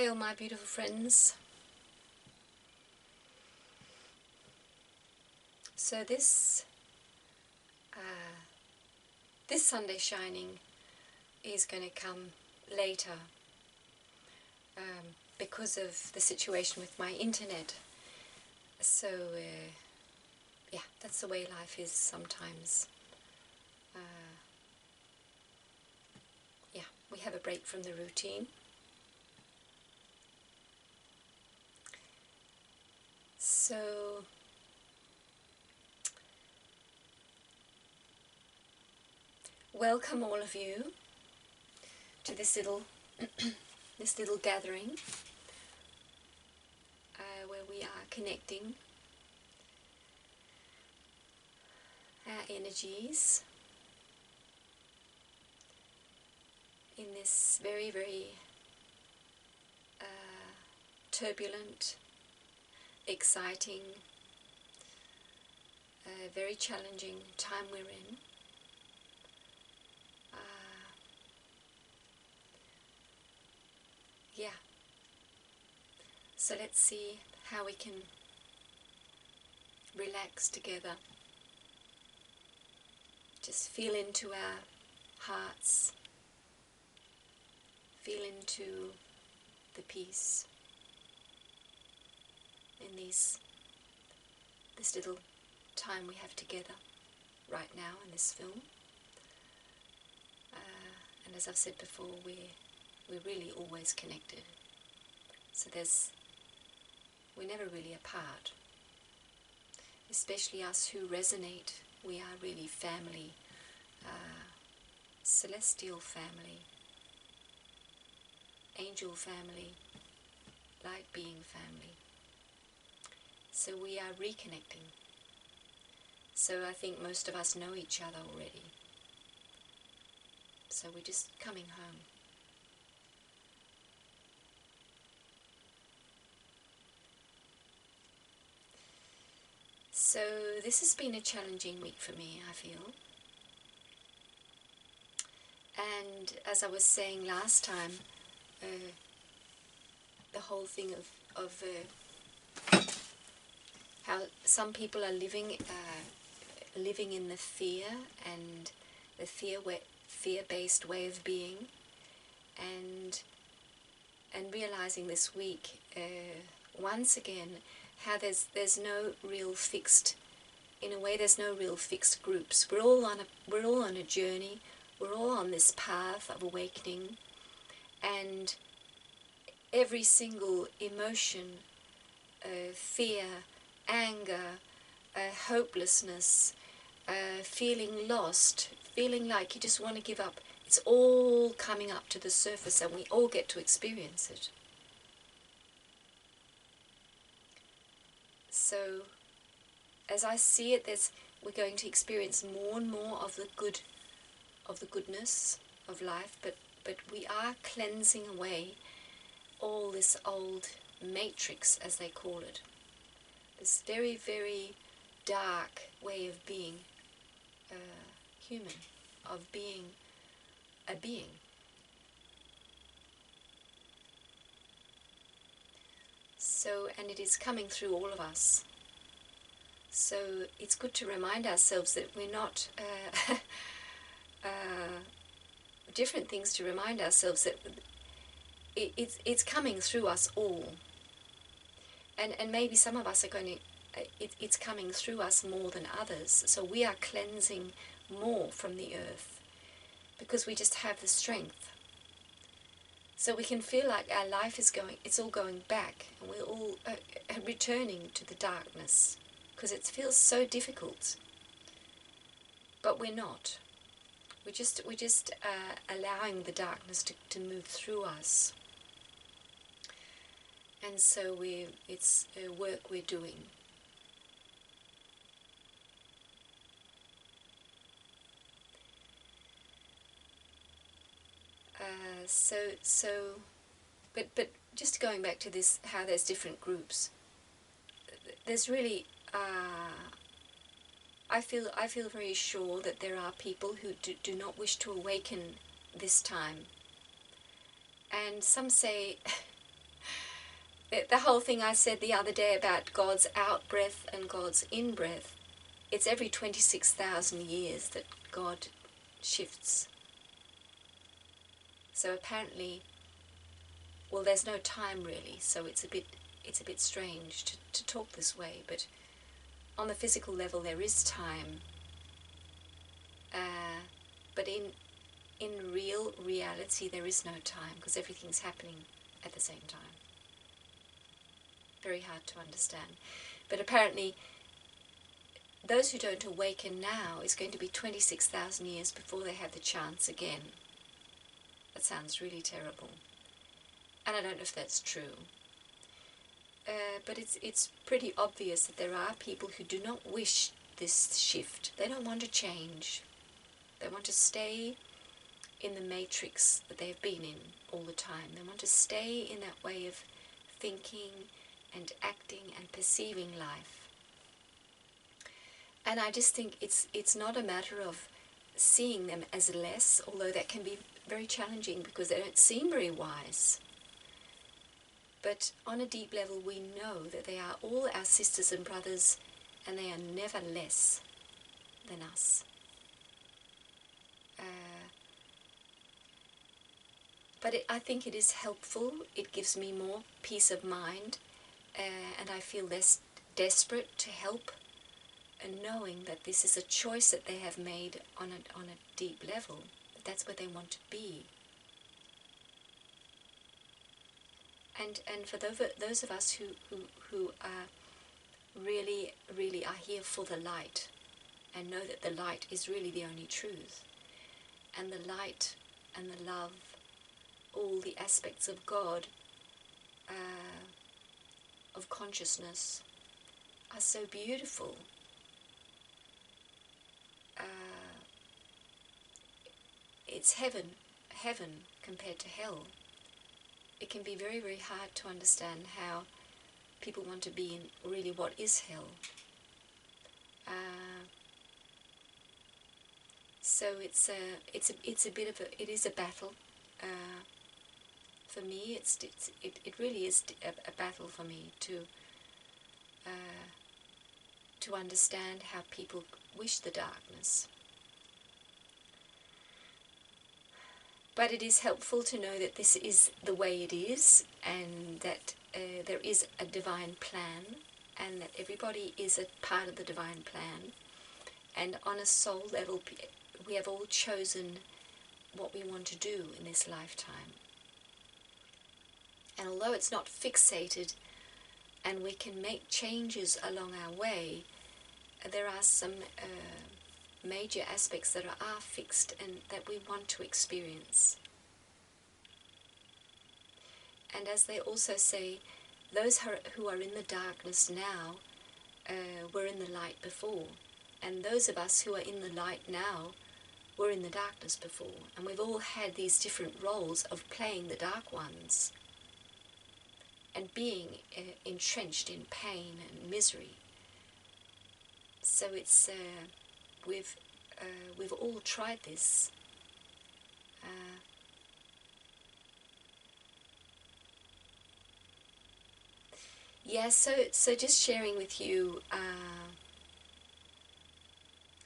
Hi all my beautiful friends. So this Sunday shining is going to come later because of the situation with my internet. So yeah, that's the way life is sometimes. Yeah, we have a break from the routine. So welcome all of you to this little gathering where we are connecting our energies in this very, very turbulent, exciting, very challenging time we're in. Yeah, so let's see how we can relax together. Just feel into our hearts, feel into the peace in this little time we have together right now in this film. And as I've said before, we're really always connected. So we're never really apart. Especially us who resonate, we are really family, celestial family, angel family, light being family. So we are reconnecting. So I think most of us know each other already. So we're just coming home. So this has been a challenging week for me, I feel. And as I was saying last time, the whole thing of how some people are living in the fear and the fear-based way of being, and realizing this week once again how there's no real fixed, in a way there's no real fixed groups. We're all on a journey. We're all on this path of awakening, and every single emotion, fear, anger, hopelessness, feeling lost, feeling like you just want to give up, it's all coming up to the surface, and we all get to experience it. So as I see it, we're going to experience more and more of the goodness of life, but we are cleansing away all this old matrix, as they call it, this very, very dark way of being human, of being a being. So, and it is coming through all of us. So it's good to remind ourselves that we're not different things to remind ourselves that it's coming through us all. And maybe some of us are going to, it's coming through us more than others. So we are cleansing more from the earth because we just have the strength. So we can feel like our life is it's all going back, and we're all returning to the darkness because it feels so difficult. But we're not. We're just allowing the darkness to move through us. And so it's work we're doing. But just going back to this, how there's different groups. There's really, I feel very sure that there are people who do not wish to awaken this time. And some say, the whole thing I said the other day about God's out-breath and God's in-breath, it's every 26,000 years that God shifts. So apparently, well, there's no time really, so it's a bit strange to talk this way, but on the physical level there is time, but in real reality there is no time, because everything's happening at the same time. Very hard to understand. But apparently those who don't awaken now is going to be 26,000 years before they have the chance again. That sounds really terrible. And I don't know if that's true. But it's pretty obvious that there are people who do not wish this shift. They don't want to change. They want to stay in the matrix that they've been in all the time. They want to stay in that way of thinking and acting and perceiving life. And I just think it's not a matter of seeing them as less, although that can be very challenging because they don't seem very wise. But on a deep level we know that they are all our sisters and brothers, and they are never less than us. But I think it is helpful. It gives me more peace of mind, and I feel less desperate to help, and knowing that this is a choice that they have made on a deep level. That's where they want to be. And for those of us who are really are here for the light, and know that the light is really the only truth, and the light and the love, all the aspects of God, of consciousness, are so beautiful. It's heaven compared to hell. It can be very, very hard to understand how people want to be in really what is hell. So it is a battle. For me, it really is a battle for me to understand how people wish the darkness. But it is helpful to know that this is the way it is, and that there is a divine plan, and that everybody is a part of the divine plan. And on a soul level, we have all chosen what we want to do in this lifetime. And although it's not fixated, and we can make changes along our way, there are some major aspects that are fixed and that we want to experience. And as they also say, those who are in the darkness now were in the light before, and those of us who are in the light now were in the darkness before, and we've all had these different roles of playing the dark ones and being entrenched in pain and misery. So it's we've all tried this. So just sharing with you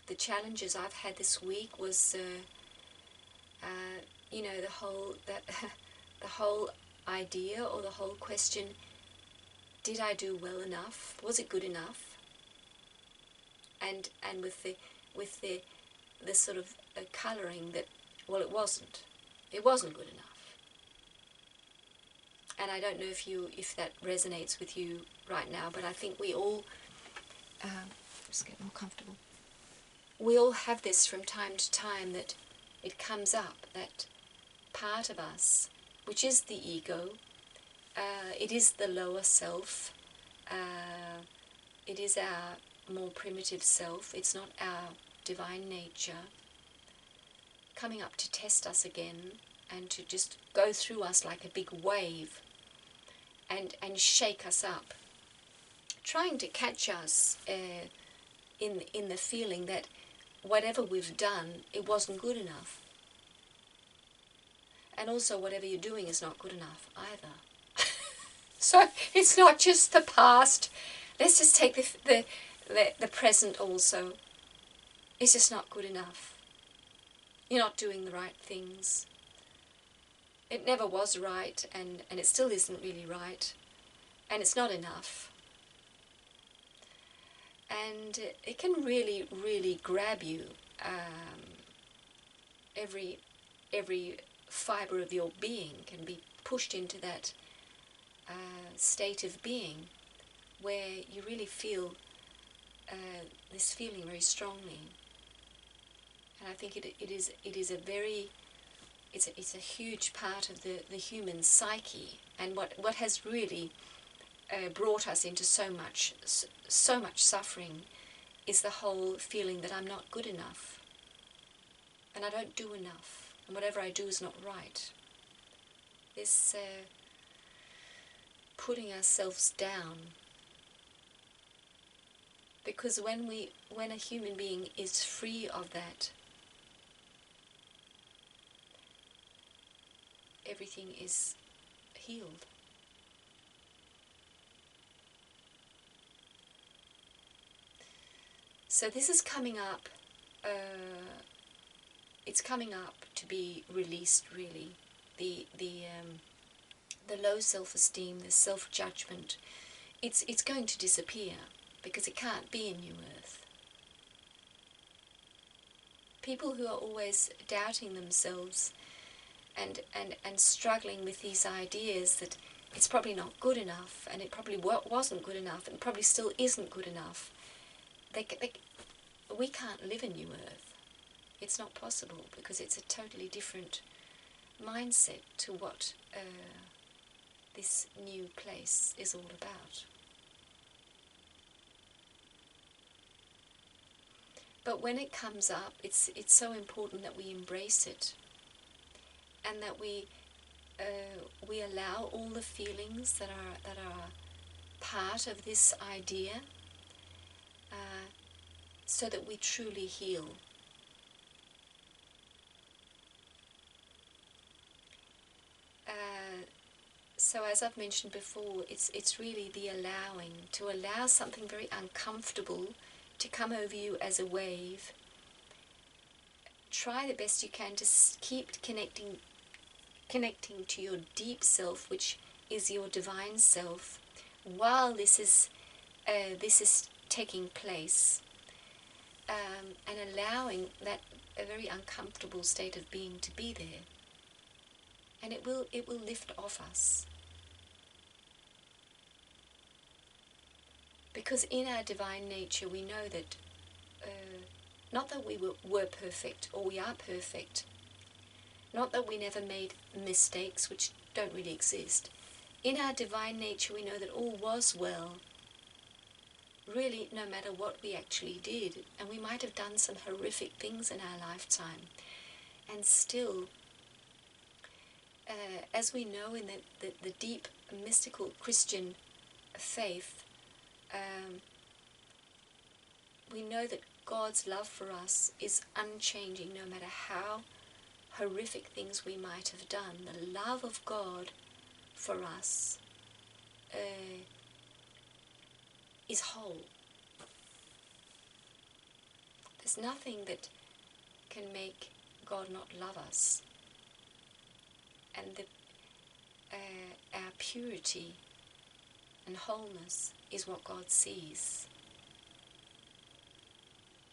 the challenges I've had this week was the whole idea, or the whole question: did I do well enough? Was it good enough? And with the sort of colouring that, well, it wasn't good enough. And I don't know if that resonates with you right now, but I think we all just get more comfortable. We all have this from time to time, that it comes up, that part of us, which is the ego, it is the lower self, it is our more primitive self, it's not our divine nature, coming up to test us again and to just go through us like a big wave and shake us up, trying to catch us in the feeling that whatever we've done, it wasn't good enough. And also whatever you're doing is not good enough either. So it's not just the past. Let's just take the present also. It's just not good enough. You're not doing the right things. It never was right, and it still isn't really right. And it's not enough. And it can really, really grab you. Every fibre of your being can be pushed into that state of being where you really feel this feeling very strongly. And I think it is a very, it's a huge part of the human psyche, and what has really brought us into so much suffering is the whole feeling that I'm not good enough, and I don't do enough, and whatever I do is not right. This putting ourselves down, because when a human being is free of that, everything is healed. So this is coming up, it's coming up to be released, really. The low self-esteem, the self-judgment, it's going to disappear, because it can't be in New Earth. People who are always doubting themselves and struggling with these ideas that it's probably not good enough, and it probably wasn't good enough, and probably still isn't good enough, we can't live in New Earth. It's not possible, because it's a totally different mindset to what this new place is all about. But when it comes up, it's so important that we embrace it, and that we allow all the feelings that are part of this idea, so that we truly heal. So as I've mentioned before, it's really the allowing, to allow something very uncomfortable to come over you as a wave. Try the best you can to keep connecting to your deep self, which is your divine self, while this is taking place, and allowing that a very uncomfortable state of being to be there, and it will lift off us. Because in our divine nature we know that not that we were perfect, or we are perfect, not that we never made mistakes, which don't really exist. In our divine nature we know that all was well, really, no matter what we actually did. And we might have done some horrific things in our lifetime, and still, as we know in the deep mystical Christian faith, we know that God's love for us is unchanging, no matter how horrific things we might have done. The love of God for us is whole. There's nothing that can make God not love us. And our purity and wholeness is what God sees,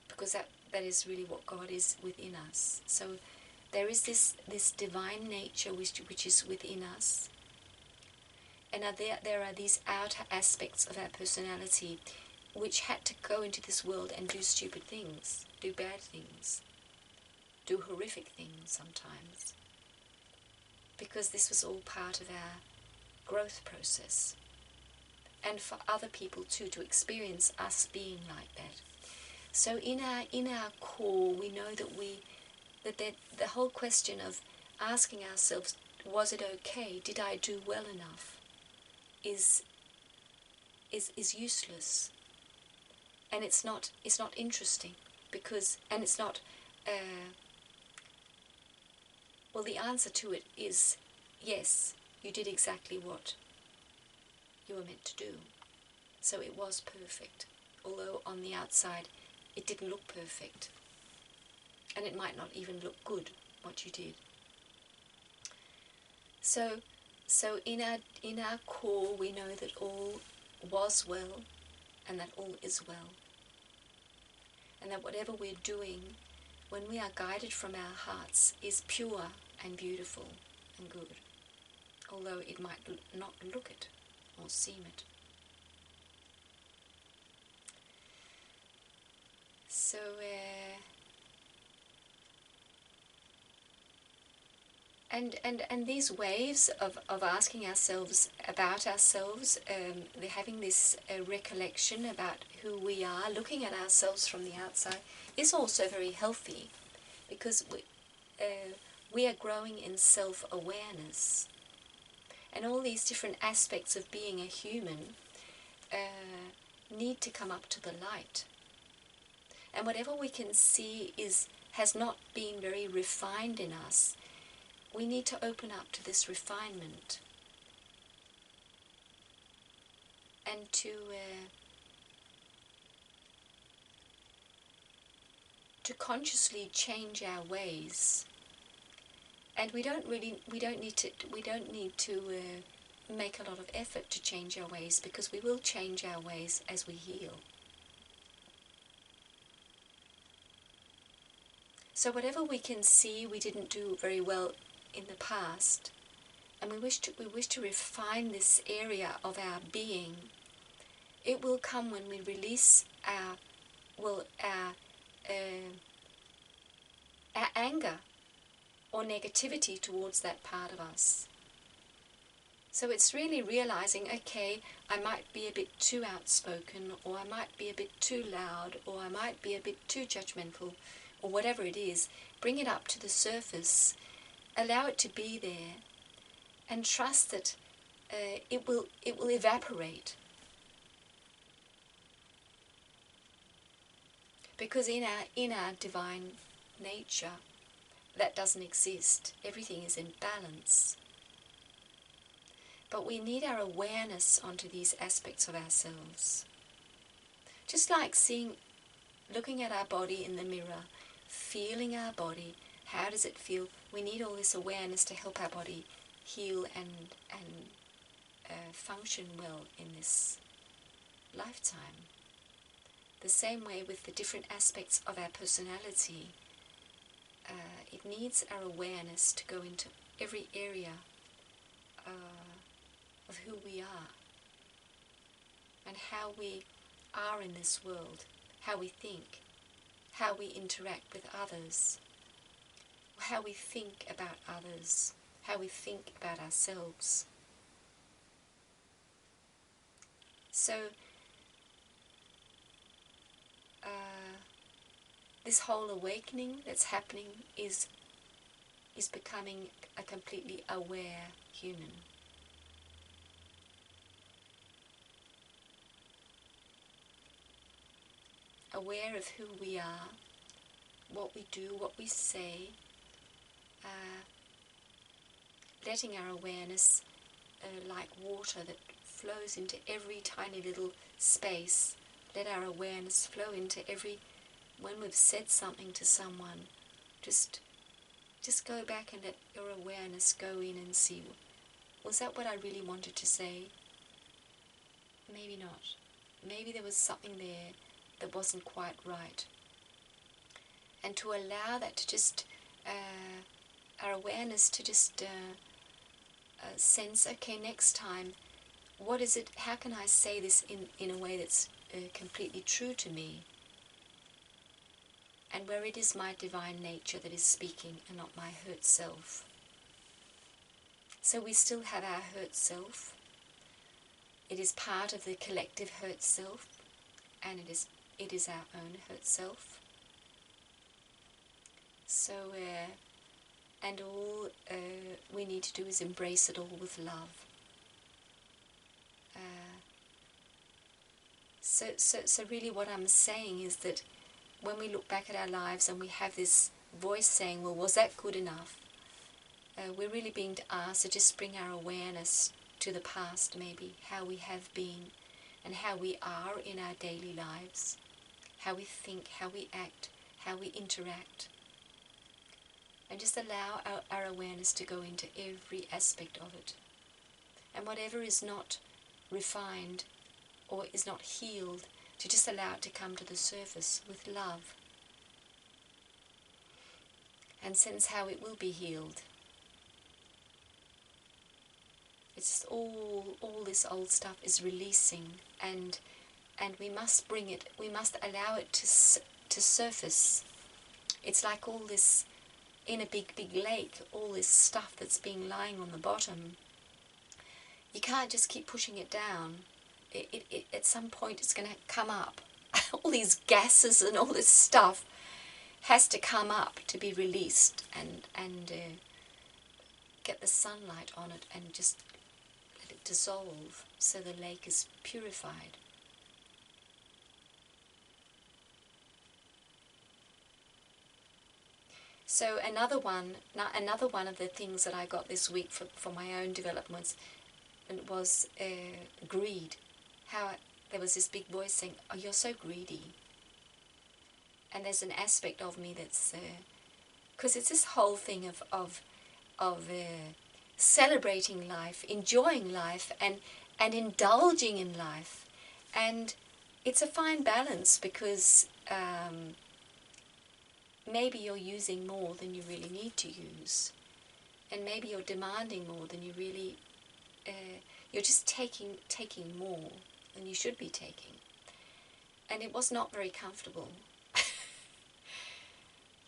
because that is really what God is within us. So there is this divine nature which is within us, and there are these outer aspects of our personality which had to go into this world and do stupid things, do bad things, do horrific things sometimes, because this was all part of our growth process. And for other people too, to experience us being like that. So in our core, we know that the whole question of asking ourselves, was it okay? Did I do well enough? Is useless, and it's not interesting, because, and it's not. Well, the answer to it is yes. You did exactly what you were meant to do. So it was perfect, although on the outside it didn't look perfect. And it might not even look good, what you did. So in our core we know that all was well and that all is well. And that whatever we're doing, when we are guided from our hearts, is pure and beautiful and good, although it might not look it or seem it. So and these waves of asking ourselves about ourselves, they're having this recollection about who we are, looking at ourselves from the outside, is also very healthy, because we are growing in self-awareness, and all these different aspects of being a human need to come up to the light. And whatever we can see has not been very refined in us. We need to open up to this refinement and to consciously change our ways. And we don't need to make a lot of effort to change our ways, because we will change our ways as we heal. So whatever we can see we didn't do very well in the past, and we wish to refine this area of our being, it will come when we release our anger or negativity towards that part of us. So it's really realizing, okay, I might be a bit too outspoken, or I might be a bit too loud, or I might be a bit too judgmental, or whatever it is. Bring it up to the surface, allow it to be there, and trust that it will evaporate. Because in our divine nature, that doesn't exist. Everything is in balance. But we need our awareness onto these aspects of ourselves. Just like looking at our body in the mirror, feeling our body, how does it feel? We need all this awareness to help our body heal and function well in this lifetime. The same way with the different aspects of our personality, it needs our awareness to go into every area of who we are and how we are in this world, how we think, how we interact with others, how we think about others, how we think about ourselves. So this whole awakening that's happening is becoming a completely aware human. Aware of who we are, what we do, what we say, letting our awareness, like water that flows into every tiny little space, let our awareness flow into when we've said something to someone, just go back and let your awareness go in and see, was that what I really wanted to say? Maybe not. Maybe there was something there that wasn't quite right. And to allow that to just, our awareness to just sense, okay, next time, what is it, how can I say this in a way that's completely true to me? And where it is my divine nature that is speaking and not my hurt self. So we still have our hurt self. It is part of the collective hurt self, and it is our own hurt self. So, and all we need to do is embrace it all with love. So really what I'm saying is that when we look back at our lives and we have this voice saying, well, was that good enough? We're really being asked to just bring our awareness to the past, maybe, how we have been and how we are in our daily lives, how we think, how we act, how we interact. And just allow our awareness to go into every aspect of it. And whatever is not refined or is not healed, to just allow it to come to the surface with love. And sense how it will be healed. It's just all this old stuff is releasing, and we must bring it, we must allow it to surface. It's like all this, in a big lake, all this stuff that's been lying on the bottom. You can't just keep pushing it down. It at some point it's going to come up. All these gases and all this stuff has to come up to be released and get the sunlight on it and just let it dissolve so the lake is purified. So another one of the things that I got this week for my own development was greed. How there was this big voice saying, "Oh, you're so greedy." And there's an aspect of me that's, because it's this whole thing of celebrating life, enjoying life, and indulging in life, and it's a fine balance, because maybe you're using more than you really need to use, and maybe you're demanding more than you really, you're just taking more than you should be taking, and it was not very comfortable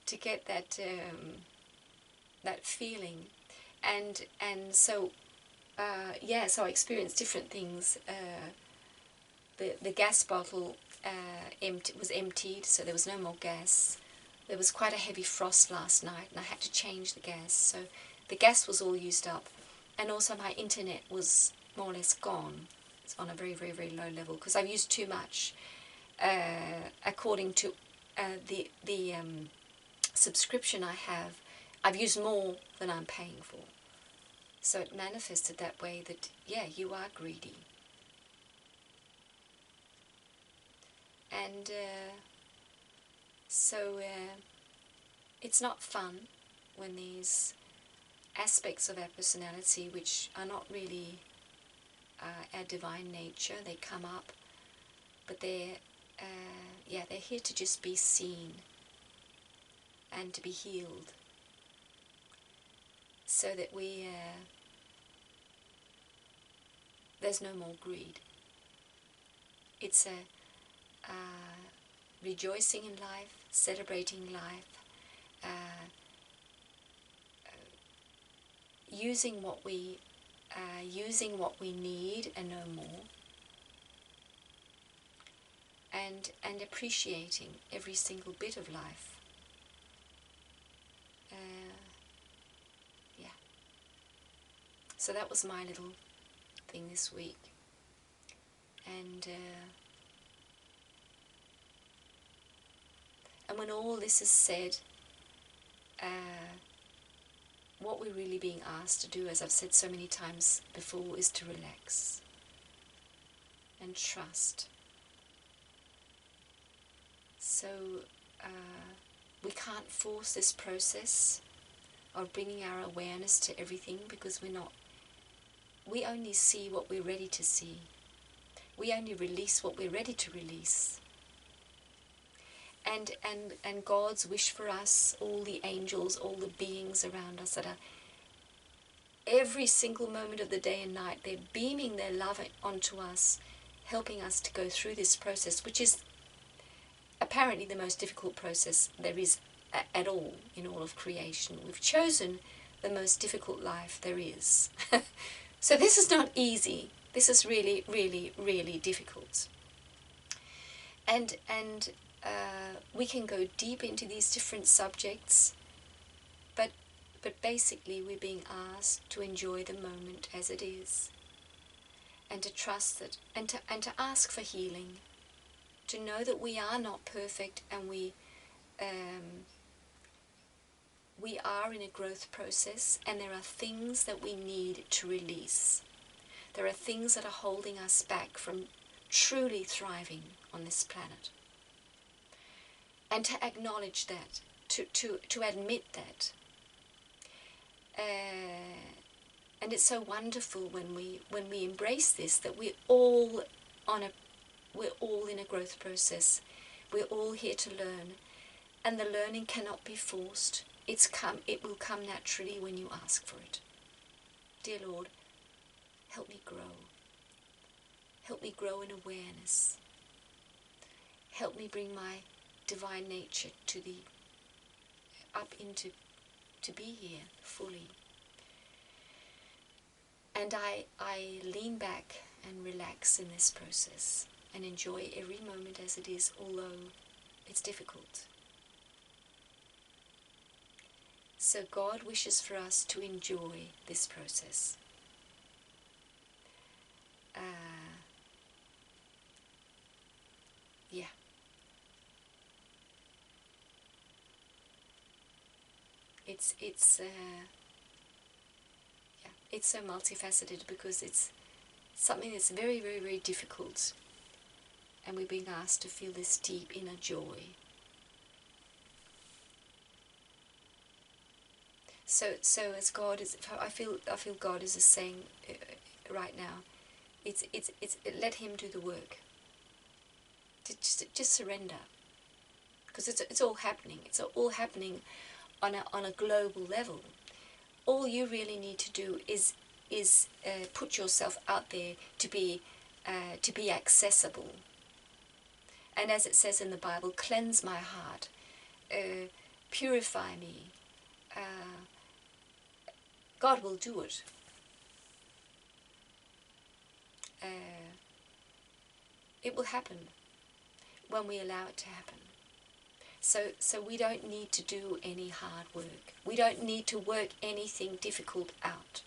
to get that that feeling, and so so I experienced different things. The gas bottle was emptied, so there was no more gas. There was quite a heavy frost last night, and I had to change the gas, so the gas was all used up, and also my internet was more or less gone. It's on a very low level because I've used too much. According to the subscription I have, I've used more than I'm paying for. So it manifested that way that, yeah, you are greedy. And so it's not fun when these aspects of our personality, which are not really our divine nature, they come up, but they're here to just be seen and to be healed, so that there's no more greed. It's a rejoicing in life, celebrating life, using what we need and no more, and appreciating every single bit of life. So that was my little thing this week, and when all this is said, what we're really being asked to do, as I've said so many times before, is to relax and trust. So we can't force this process of bringing our awareness to everything, because we only see what we're ready to see. We only release what we're ready to release. And God's wish for us, all the angels, all the beings around us that are every single moment of the day and night, they're beaming their love onto us, helping us to go through this process, which is apparently the most difficult process there is at all in all of creation. We've chosen the most difficult life there is. So this is not easy. This is really, really, really difficult. And we can go deep into these different subjects, but basically we're being asked to enjoy the moment as it is, and to trust it, and to ask for healing, to know that we are not perfect, and we are in a growth process, and there are things that we need to release. There are things that are holding us back from truly thriving on this planet. And to acknowledge that, to admit that. And it's so wonderful when we embrace this, that we're all in a growth process. We're all here to learn, and the learning cannot be forced. It will come naturally when you ask for it. Dear Lord, help me grow. Help me grow in awareness. Help me bring my divine nature to be here fully. And I lean back and relax in this process and enjoy every moment as it is, although it's difficult. So God wishes for us to enjoy this process. Yeah. It's so multifaceted, because it's something that's very, very, very difficult, and we're being asked to feel this deep inner joy. So as God is, I feel God is saying right now, it's let Him do the work. Just surrender, because it's all happening. It's all happening on a global level. All you really need to do is put yourself out there to be accessible. And as it says in the Bible, cleanse my heart, purify me. God will do it. It will happen when we allow it to happen. So we don't need to do any hard work. We don't need to work anything difficult out.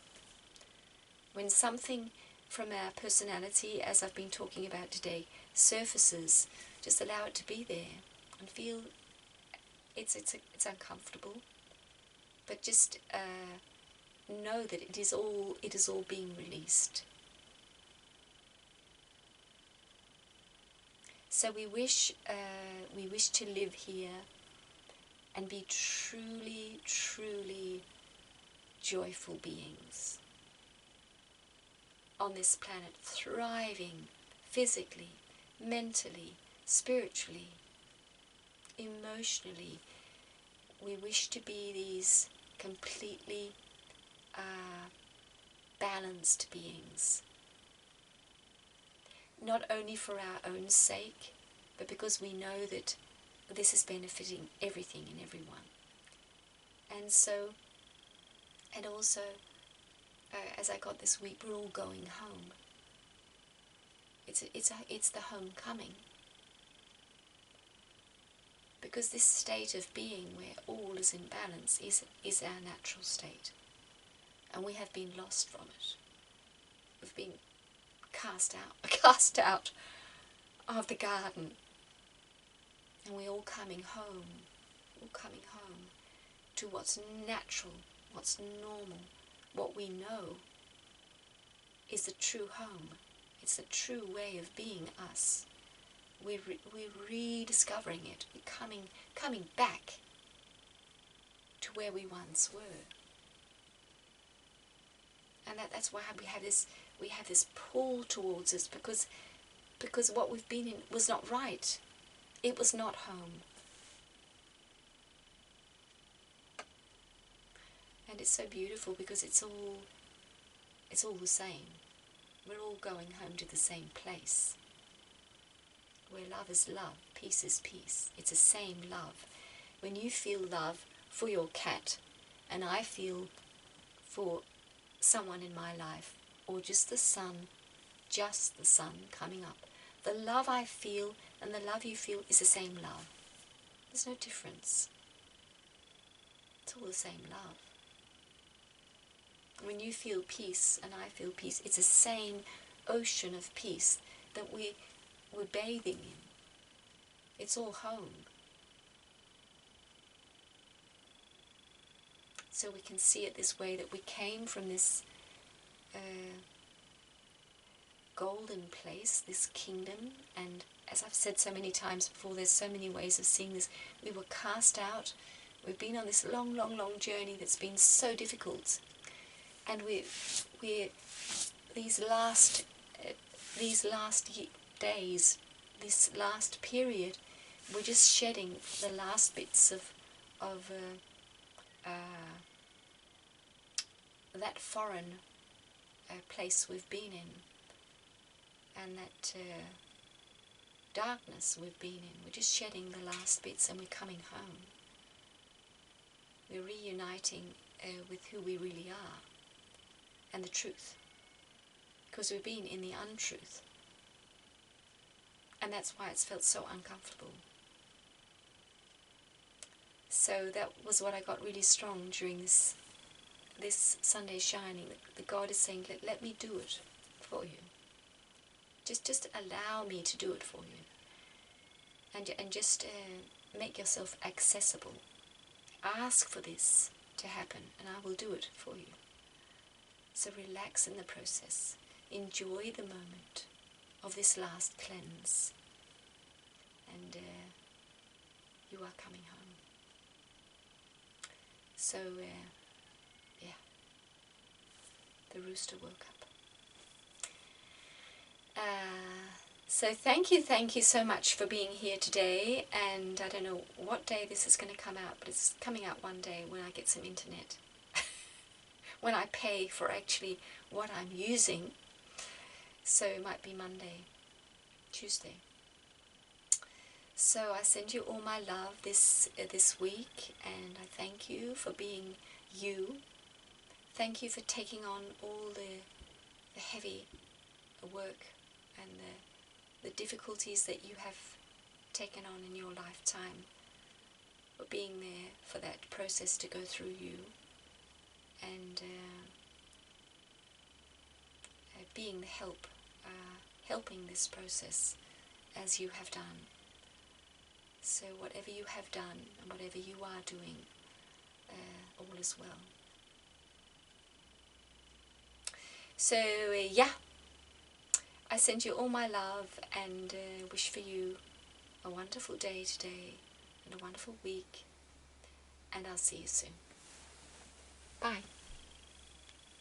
When something from our personality, as I've been talking about today, surfaces, just allow it to be there and feel it's uncomfortable, but just know that it is all being released. So we wish to live here and be truly, truly joyful beings on this planet, thriving physically, mentally, spiritually, emotionally. We wish to be these completely balanced beings, not only for our own sake, but because we know that this is benefiting everything and everyone. And so, and also, as I got this week, we're all going home. It's the homecoming. Because this state of being where all is in balance is our natural state. And we have been lost from it. We've been cast out of the garden. And we're all coming home to what's natural, what's normal, what we know is the true home. It's the true way of being us. We're rediscovering it. We're coming back to where we once were. And that's why we have this pull towards us, because what we've been in was not right. It was not home. And it's so beautiful, because it's all the same. We're all going home to the same place, where love is love, peace is peace. It's the same love. When you feel love for your cat, and I feel for someone in my life, or just the sun coming up, the love I feel and the love you feel is the same love. There's no difference. It's all the same love. When you feel peace and I feel peace, it's the same ocean of peace that we're bathing in. It's all home. So we can see it this way, that we came from this golden place, this kingdom. And as I've said so many times before, there's so many ways of seeing this. We were cast out. We've been on this long, long, long journey that's been so difficult. And we're these last days, this last period, we're just shedding the last bits of that foreign place we've been in, and that darkness we've been in. We're just shedding the last bits, and we're coming home. We're reuniting with who we really are and the truth, because we've been in the untruth, and that's why it's felt so uncomfortable. So that was what I got really strong during this Sunday shining. That God is saying, let me do it for you. Just allow me to do it for you, and just make yourself accessible. Ask for this to happen, and I will do it for you. So relax in the process. Enjoy the moment of this last cleanse, and you are coming home. So, yeah, the rooster woke up. So thank you so much for being here today, and I don't know what day this is going to come out, but it's coming out one day when I get some internet. When I pay for actually what I'm using. So it might be Monday, Tuesday. So I send you all my love this week, and I thank you for being you. Thank you for taking on all the heavy work and the difficulties that you have taken on in your lifetime, for being there for that process to go through you, and being the helping this process as you have done. So whatever you have done and whatever you are doing, all is well. So yeah, I send you all my love, and wish for you a wonderful day today and a wonderful week, and I'll see you soon. Bye.